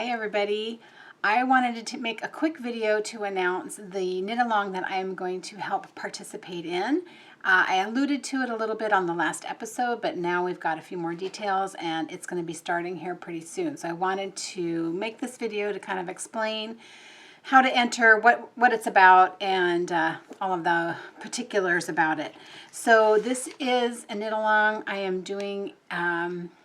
Hi everybody. I wanted to make a quick video to announce the knit along that I am going to help participate in. I alluded to it a little bit on the last episode, but now we've got a few more details and it's going to be starting here pretty soon. So I wanted to make this video to kind of explain how to enter, what it's about, and all of the particulars about it. So this is a knit along I am doing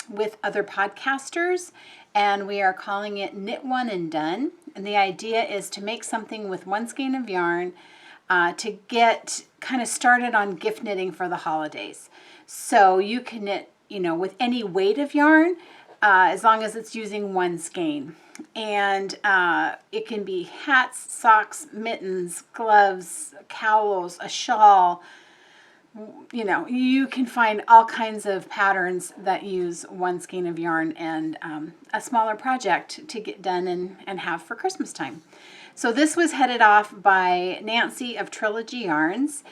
with other podcasters, and we are calling it Knit One and Done. And the idea is to make something with one skein of yarn to get kind of started on gift knitting for the holidays. So you can knit, with any weight of yarn, as long as it's using one skein. And it can be hats, socks, mittens, gloves, cowls, a shawl. You can find all kinds of patterns that use one skein of yarn and a smaller project to get done and have for Christmas time. So this was headed off by Nancy of Trilogy Yarns,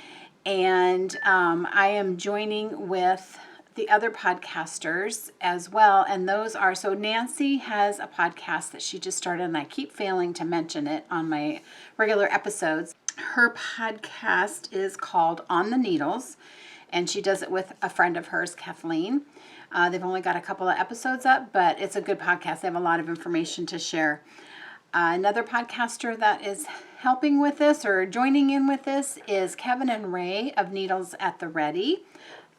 and I am joining with the other podcasters as well, and those are, so Nancy has a podcast that she just started, and I keep failing to mention it on my regular episodes. Her podcast is called On the Needles, and she does it with a friend of hers, Kathleen. They've only got a couple of episodes up, but it's a good podcast. They have a lot of information to share. Another podcaster that is helping with this or joining in with this is Kevin and Ray of Needles at the Ready.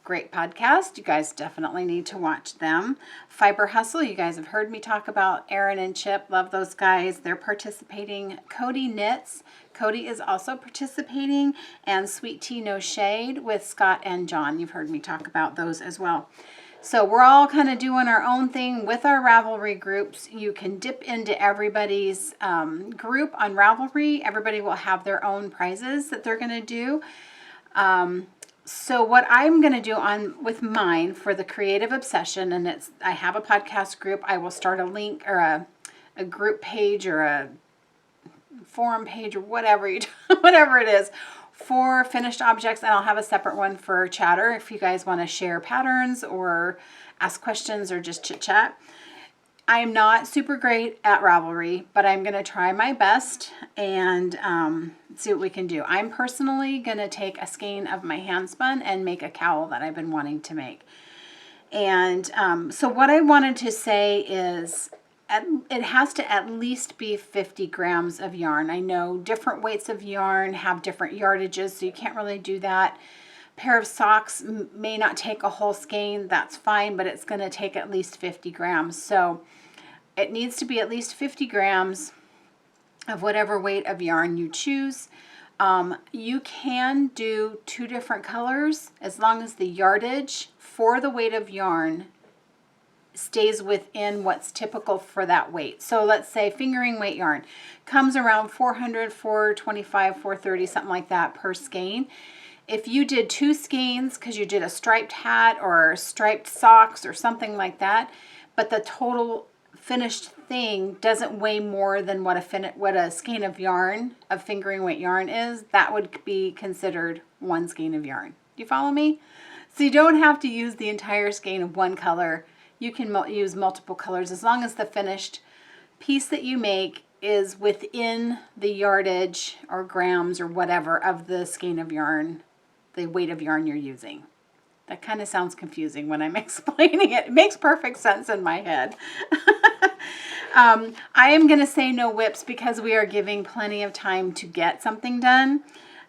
Great podcast. You guys definitely need to watch them. Fiber Hustle. You guys have heard me talk about Aaron and Chip. Love those guys. They're participating. Codi Knits. Cody is also participating. And Sweet Tea No Shade with Scott and John. You've heard me talk about those as well. So we're all kind of doing our own thing with our Ravelry groups. You can dip into everybody's group on Ravelry. Everybody will have their own prizes that they're going to do. So what I'm going to do with mine for the Creative Obsession, and I have a podcast group. I will start a link or a group page or a forum page or whatever whatever it is for finished objects, and I'll have a separate one for chatter if you guys want to share patterns or ask questions or just chit chat. I am not super great at Ravelry, but I'm going to try my best and see what we can do. I'm personally going to take a skein of my hand spun and make a cowl that I've been wanting to make. And so what I wanted to say is it has to at least be 50 grams of yarn. I know different weights of yarn have different yardages, so you can't really do that. Pair of socks may not take a whole skein, that's fine, but it's going to take at least 50 grams. So it needs to be at least 50 grams of whatever weight of yarn you choose. You can do two different colors as long as the yardage for the weight of yarn stays within what's typical for that weight. So let's say fingering weight yarn comes around 400, 425, 430, something like that per skein. If you did two skeins because you did a striped hat or striped socks or something like that, but the total finished thing doesn't weigh more than what a skein of yarn, of fingering weight yarn is, that would be considered one skein of yarn. Do you follow me? So you don't have to use the entire skein of one color. You can use multiple colors as long as the finished piece that you make is within the yardage or grams or whatever of the skein of yarn, the weight of yarn you're using. That kind of sounds confusing when I'm explaining it. It makes perfect sense in my head. I am going to say no whips because we are giving plenty of time to get something done.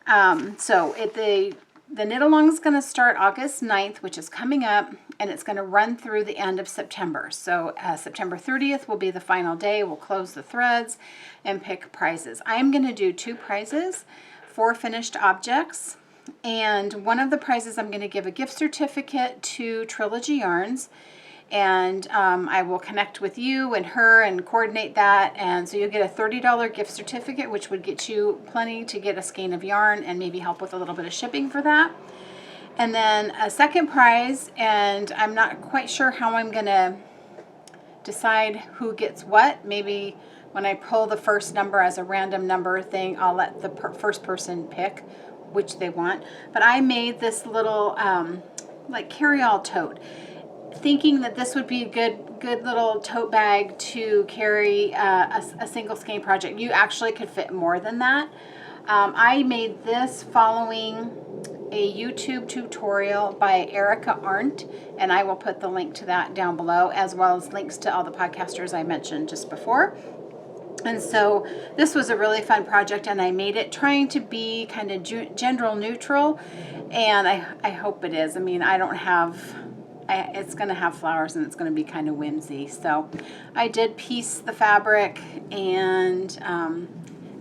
The knit along is going to start August 9th, which is coming up, and it's going to run through the end of September. So September 30th will be the final day. We'll close the threads and pick prizes. I'm going to do two prizes for finished objects. And one of the prizes, I'm going to give a gift certificate to Trilogy Yarns, and I will connect with you and her and coordinate that, and so you'll get a $30 gift certificate, which would get you plenty to get a skein of yarn and maybe help with a little bit of shipping for that. And then a second prize, and I'm not quite sure how I'm going to decide who gets what. Maybe when I pull the first number as a random number thing, I'll let the first person pick which they want. But I made this little like carry-all tote, thinking that this would be a good little tote bag to carry a single skein project. You actually could fit more than that. I made this following a YouTube tutorial by Erica Arndt, and I will put the link to that down below, as well as links to all the podcasters I mentioned just before. And so this was a really fun project, and I made it trying to be kind of gender neutral, and I hope it is. I mean, I don't have, it's going to have flowers and it's going to be kind of whimsy. So I did piece the fabric, and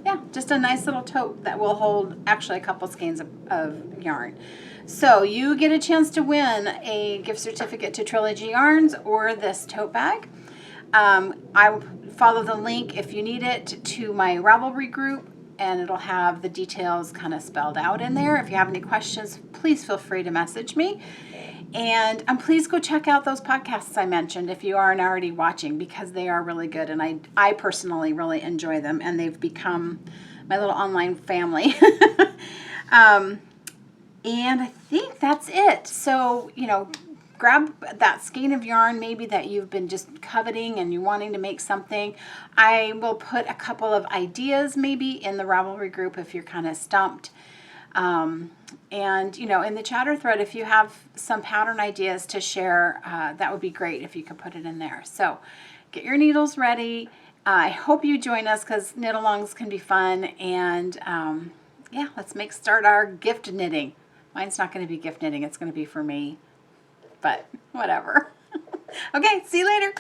yeah, just a nice little tote that will hold actually a couple skeins of yarn. So you get a chance to win a gift certificate to Trilogy Yarns or this tote bag. I will follow the link if you need it to my Ravelry group, and it'll have the details kind of spelled out in there. If you have any questions, please feel free to message me. And please go check out those podcasts I mentioned if you aren't already watching, because they are really good, and I personally really enjoy them, and they've become my little online family. And I think that's it. So, you know, grab that skein of yarn maybe that you've been just coveting and you're wanting to make something. I will put a couple of ideas maybe in the Ravelry group if you're kind of stumped. And, you know, in the chatter thread, if you have some pattern ideas to share, that would be great if you could put it in there. So get your needles ready. I hope you join us, because knit-alongs can be fun. And yeah, let's start our gift knitting. Mine's not going to be gift knitting. It's going to be for me. But whatever. Okay, see you later.